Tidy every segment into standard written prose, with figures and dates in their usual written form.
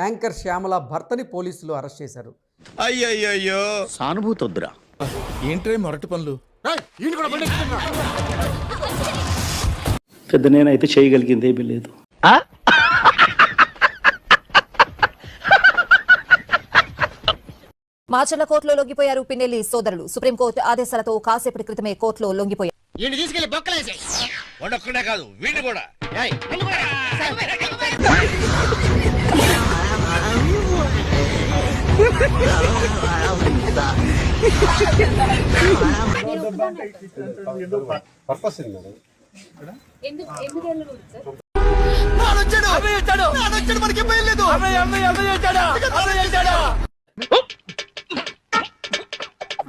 Anchor Shyamala భర్తని పోలీసులు arrest చేశారు. అయ్యయ్యో సానుభూతి వద్దురా. ఏంట్రే మొరటి పనులు. పెద్ద నేనైతే చేయగలిగింది ఏమీ లేదు. మాచర్ల కోర్టులో లొంగిపోయారు పిన్నెల్లి సోదరులు. సుప్రీంకోర్టు ఆదేశాలతో కాసేపటి క్రితమే కోర్టులో లొంగిపోయారు. తీసుకెళ్లి బొక్కలేసి వాడొక్కడే కాదు వీడిని కూడా.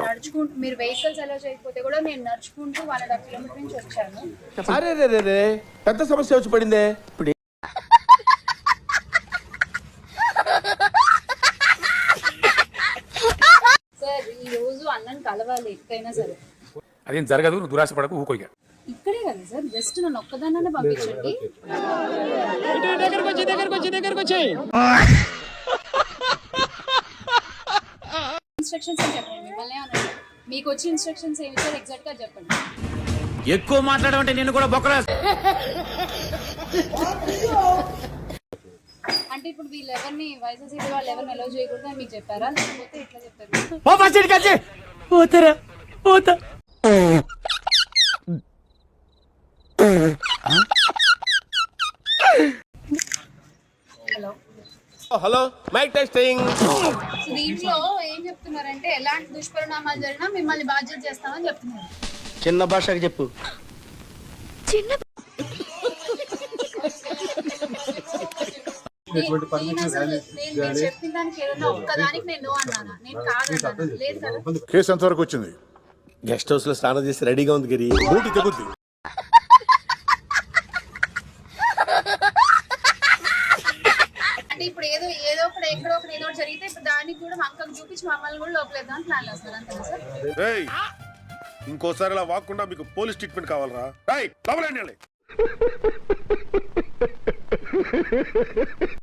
నడుచుకుంటూ మీరు వెహికల్స్ అలా చేయకపోతే కూడా నేను నడుచుకుంటూ 1.5 కిలోమీటర్ నుంచి వచ్చాను. అరే పెద్ద సమస్య వచ్చి పడిందే. ఇప్పుడు సార్ ఈ రోజు అన్నని కలవాలి ఎక్కడైనా సరే. అదేం జరగదు, నువ్వు దురాశ పడకు, ఊకోగా. ఇక్కడే కదా సార్, జస్ట్ నన్ను ఒక్కదాన్నే పంపించండి. ఇన్స్ట్రక్షన్స్ ఏం చెప్పండి, మిమ్మల్ని అనండి. మీకు వచ్చే ఇన్స్ట్రక్షన్స్ ఏమి సార్ ఎగ్జాక్ట్ గా చెప్పండి. ఎక్కువ మాట్లాడమంటే నేను కూడా బొక్కరా. అంటే ఇప్పుడు వీళ్ళెవరిని వైఎస్ఆర్సీపీ వాళ్ళు ఎవరిని అలౌ చేయకూడదు అని మీకు చెప్పారా, లేకపోతే ఇట్లా చెప్తారు? Hello mic testing. సో దీంట్లో ఏం చెప్తున్నారంటే ఎలాంటి దుష్పరిణామాలు జరిగినా మిమ్మల్ని బాధ్యత చేస్తామని చెప్తున్నారు. చిన్న భాషకి చెప్పు. నేను చెప్పిన దానికి ఏదైనా ఒక్కదానికి నేను నో అన్నానా? నేను కాదన్నానా? లేదు కదా. కేసు ఎంతవరకు వచ్చింది? గెస్ట్ హౌస్ లో స్నానం చేసి రెడీగా ఉంది గిరి. బూటి తెగుద్ది. అంటే ఇప్పుడు ఏదో ఒకటి ఎక్కడో ఒకటి ఏదో ఒకటి జరిగితే ఇప్పుడు దానికి కూడా మా అంకకు చూపించి మమ్మల్ని కూడా లోపలేద్దాం ప్లాన్ చేస్తారు అంతేనా సార్? ఇంకోసారి అలా వాక్కుండా మీకు పోలీస్ ట్రీట్మెంట్ కావాలరా?